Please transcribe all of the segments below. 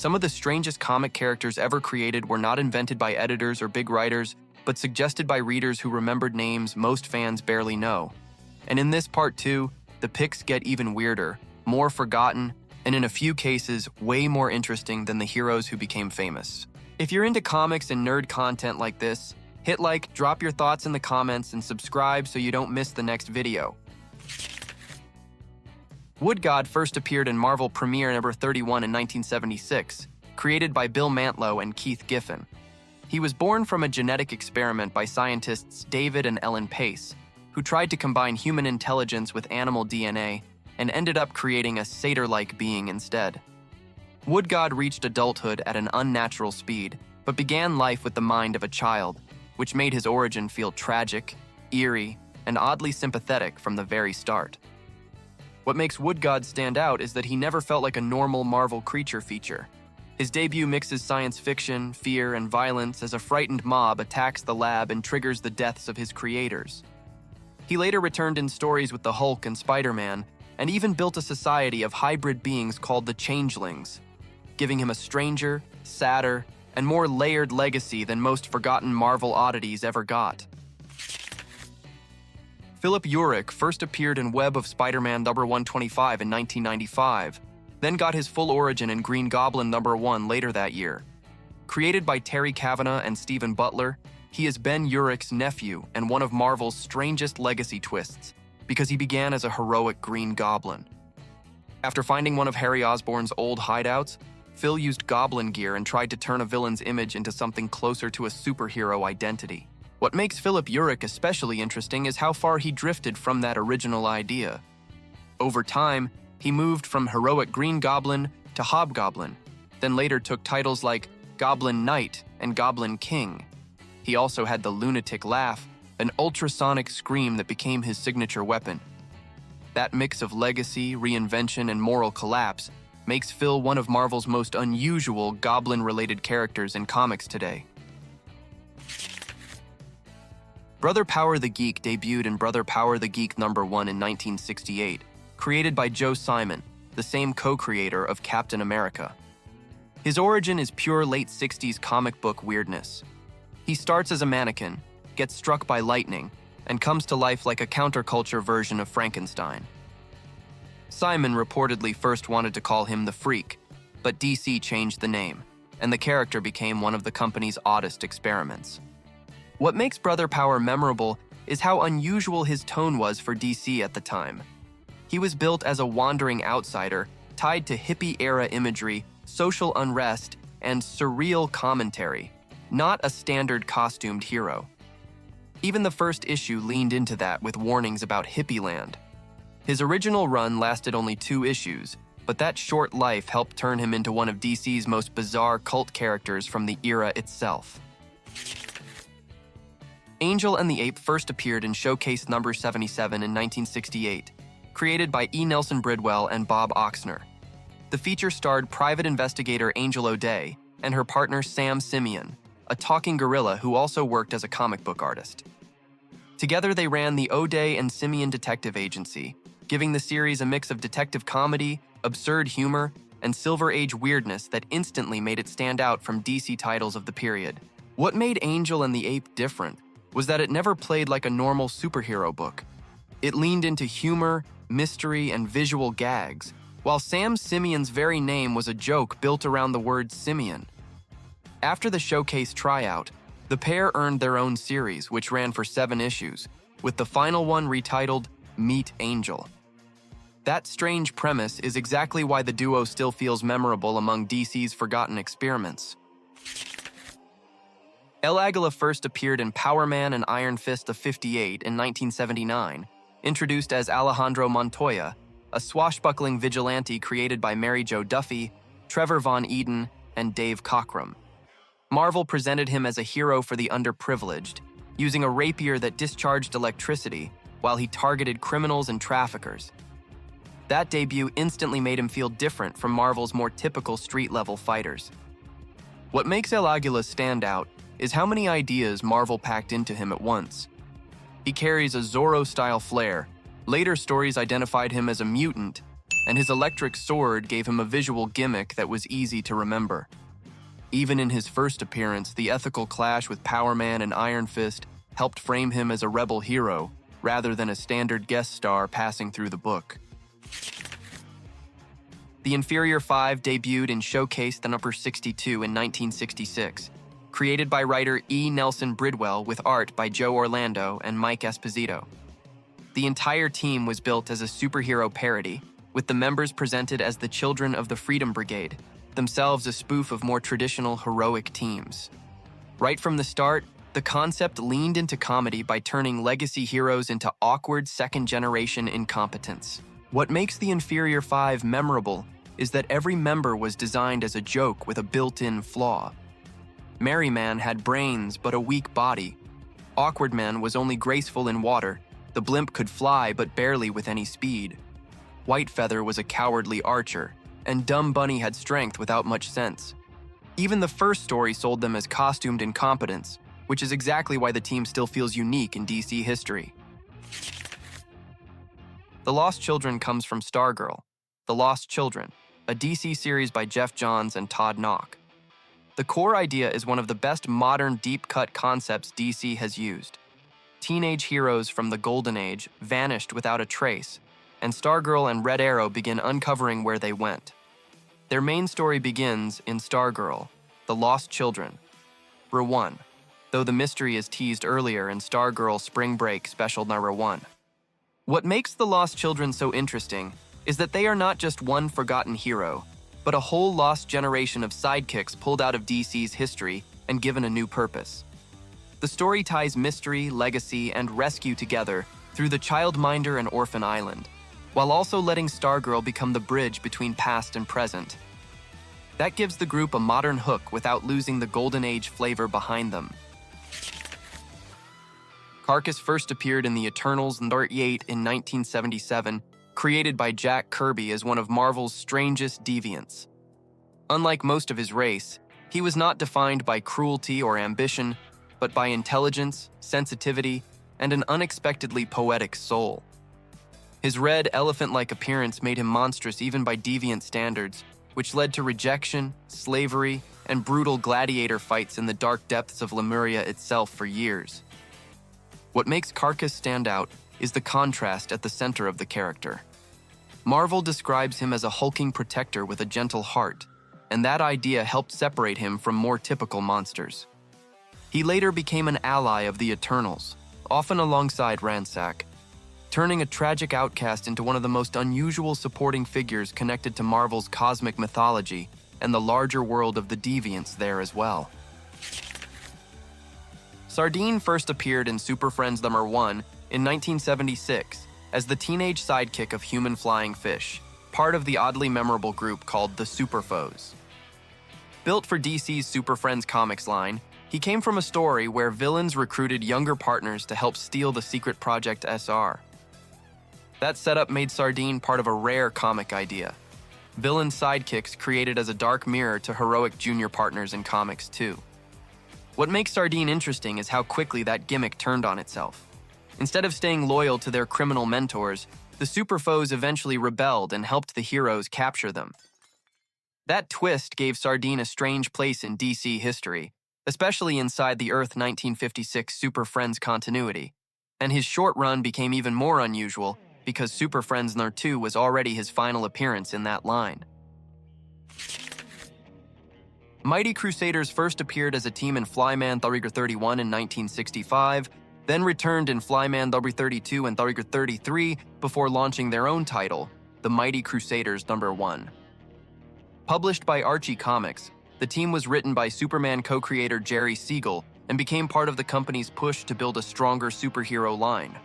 Some of the strangest comic characters ever created were not invented by editors or big writers, but suggested by readers who remembered names most fans barely know. And in this part 2, the picks get even weirder, more forgotten, and in a few cases, way more interesting than the heroes who became famous. If you're into comics and nerd content like this, hit like, drop your thoughts in the comments, and subscribe so you don't miss the next video. Wood God first appeared in Marvel Premiere number 31 in 1976, created by Bill Mantlo and Keith Giffen. He was born from a genetic experiment by scientists David and Ellen Pace, who tried to combine human intelligence with animal DNA and ended up creating a satyr-like being instead. Wood God reached adulthood at an unnatural speed, but began life with the mind of a child, which made his origin feel tragic, eerie, and oddly sympathetic from the very start. What makes Wood God stand out is that he never felt like a normal Marvel creature feature. His debut mixes science fiction, fear, and violence as a frightened mob attacks the lab and triggers the deaths of his creators. He later returned in stories with the Hulk and Spider-Man, and even built a society of hybrid beings called the Changelings, giving him a stranger, sadder, and more layered legacy than most forgotten Marvel oddities ever got. Philip Urick first appeared in Web of Spider-Man number 125 in 1995, then got his full origin in Green Goblin number 1 later that year. Created by Terry Kavanagh and Stephen Butler, he is Ben Urick's nephew and one of Marvel's strangest legacy twists, because he began as a heroic Green Goblin. After finding one of Harry Osborn's old hideouts, Phil used goblin gear and tried to turn a villain's image into something closer to a superhero identity. What makes Philip Urick especially interesting is how far he drifted from that original idea. Over time, he moved from heroic Green Goblin to Hobgoblin, then later took titles like Goblin Knight and Goblin King. He also had the lunatic laugh, an ultrasonic scream that became his signature weapon. That mix of legacy, reinvention, and moral collapse makes Phil one of Marvel's most unusual goblin-related characters in comics today. Brother Power the Geek debuted in Brother Power the Geek number 1 in 1968, created by Joe Simon, the same co-creator of Captain America. His origin is pure late 60s comic book weirdness. He starts as a mannequin, gets struck by lightning, and comes to life like a counterculture version of Frankenstein. Simon reportedly first wanted to call him the Freak, but DC changed the name, and the character became one of the company's oddest experiments. What makes Brother Power memorable is how unusual his tone was for DC at the time. He was built as a wandering outsider, tied to hippie-era imagery, social unrest, and surreal commentary, not a standard costumed hero. Even the first issue leaned into that with warnings about hippie land. His original run lasted only 2 issues, but that short life helped turn him into one of DC's most bizarre cult characters from the era itself. Angel and the Ape first appeared in Showcase number 77 in 1968, created by E. Nelson Bridwell and Bob Oxner. The feature starred private investigator Angel O'Day and her partner Sam Simeon, a talking gorilla who also worked as a comic book artist. Together they ran the O'Day and Simeon Detective Agency, giving the series a mix of detective comedy, absurd humor, and Silver Age weirdness that instantly made it stand out from DC titles of the period. What made Angel and the Ape different was that it never played like a normal superhero book. It leaned into humor, mystery, and visual gags, while Sam Simeon's very name was a joke built around the word Simeon. After the Showcase tryout, the pair earned their own series, which ran for 7 issues, with the final one retitled Meet Angel. That strange premise is exactly why the duo still feels memorable among DC's forgotten experiments. Elagala first appeared in Power Man and Iron Fist of 58 in 1979, introduced as Alejandro Montoya, a swashbuckling vigilante created by Mary Jo Duffy, Trevor Von Eden, and Dave Cockrum. Marvel presented him as a hero for the underprivileged, using a rapier that discharged electricity while he targeted criminals and traffickers. That debut instantly made him feel different from Marvel's more typical street-level fighters. What makes Elagala stand out is how many ideas Marvel packed into him at once. He carries a Zorro-style flair. Later stories identified him as a mutant, and his electric sword gave him a visual gimmick that was easy to remember. Even in his first appearance, the ethical clash with Power Man and Iron Fist helped frame him as a rebel hero, rather than a standard guest star passing through the book. The Inferior Five debuted in Showcase the number 62 in 1966, created by writer E. Nelson Bridwell with art by Joe Orlando and Mike Esposito. The entire team was built as a superhero parody, with the members presented as the Children of the Freedom Brigade, themselves a spoof of more traditional heroic teams. Right from the start, the concept leaned into comedy by turning legacy heroes into awkward second-generation incompetents. What makes the Inferior Five memorable is that every member was designed as a joke with a built-in flaw. Merry Man had brains but a weak body. Awkward Man was only graceful in water. The blimp could fly but barely with any speed. White Feather was a cowardly archer, and Dumb Bunny had strength without much sense. Even the first story sold them as costumed incompetence, which is exactly why the team still feels unique in DC history. The Lost Children comes from Stargirl, The Lost Children, a DC series by Jeff Johns and Todd Nauck. The core idea is one of the best modern deep-cut concepts DC has used. Teenage heroes from the Golden Age vanished without a trace, and Stargirl and Red Arrow begin uncovering where they went. Their main story begins in Stargirl, The Lost Children. Number 1, though the mystery is teased earlier in Stargirl Spring Break Special Number 1. What makes The Lost Children so interesting is that they are not just one forgotten hero, but a whole lost generation of sidekicks pulled out of DC's history and given a new purpose. The story ties mystery, legacy, and rescue together through the Childminder and Orphan Island, while also letting Stargirl become the bridge between past and present. That gives the group a modern hook without losing the Golden Age flavor behind them. Carcus first appeared in the Eternals number 8 in 1977, created by Jack Kirby as one of Marvel's strangest deviants. Unlike most of his race, he was not defined by cruelty or ambition, but by intelligence, sensitivity, and an unexpectedly poetic soul. His red, elephant-like appearance made him monstrous even by deviant standards, which led to rejection, slavery, and brutal gladiator fights in the dark depths of Lemuria itself for years. What makes Carcus stand out is the contrast at the center of the character. Marvel describes him as a hulking protector with a gentle heart, and that idea helped separate him from more typical monsters. He later became an ally of the Eternals, often alongside Ransack, turning a tragic outcast into one of the most unusual supporting figures connected to Marvel's cosmic mythology and the larger world of the deviants there as well. Sardine first appeared in Super Friends number 1 in 1976 as the teenage sidekick of Human Flying Fish, part of the oddly memorable group called the Super Foes. Built for DC's Super Friends comics line, he came from a story where villains recruited younger partners to help steal the secret Project SR. That setup made Sardine part of a rare comic idea. Villain sidekicks created as a dark mirror to heroic junior partners in comics too. What makes Sardine interesting is how quickly that gimmick turned on itself. Instead of staying loyal to their criminal mentors, the Super Foes eventually rebelled and helped the heroes capture them. That twist gave Sardine a strange place in DC history, especially inside the Earth 1956 Super Friends continuity, and his short run became even more unusual because Super Friends number 2 was already his final appearance in that line. Mighty Crusaders first appeared as a team in Flyman number 31 in 1965, then returned in Flyman number 32 and number 33 before launching their own title, The Mighty Crusaders number 1. Published by Archie Comics, the team was written by Superman co-creator Jerry Siegel and became part of the company's push to build a stronger superhero line.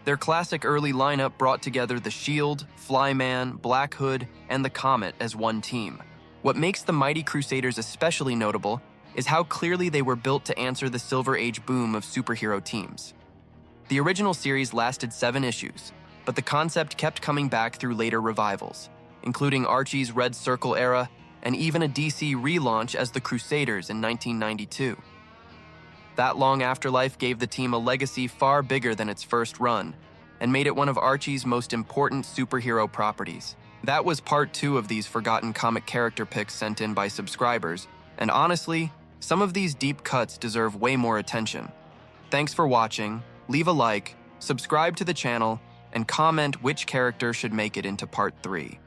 Their classic early lineup brought together the Shield, Flyman, Black Hood, and the Comet as one team. What makes the Mighty Crusaders especially notable is how clearly they were built to answer the Silver Age boom of superhero teams. The original series lasted 7 issues, but the concept kept coming back through later revivals, including Archie's Red Circle era and even a DC relaunch as the Crusaders in 1992. That long afterlife gave the team a legacy far bigger than its first run and made it one of Archie's most important superhero properties. That was part 2 of these forgotten comic character picks sent in by subscribers, and honestly, some of these deep cuts deserve way more attention. Thanks for watching, leave a like, subscribe to the channel, and comment which character should make it into part 3.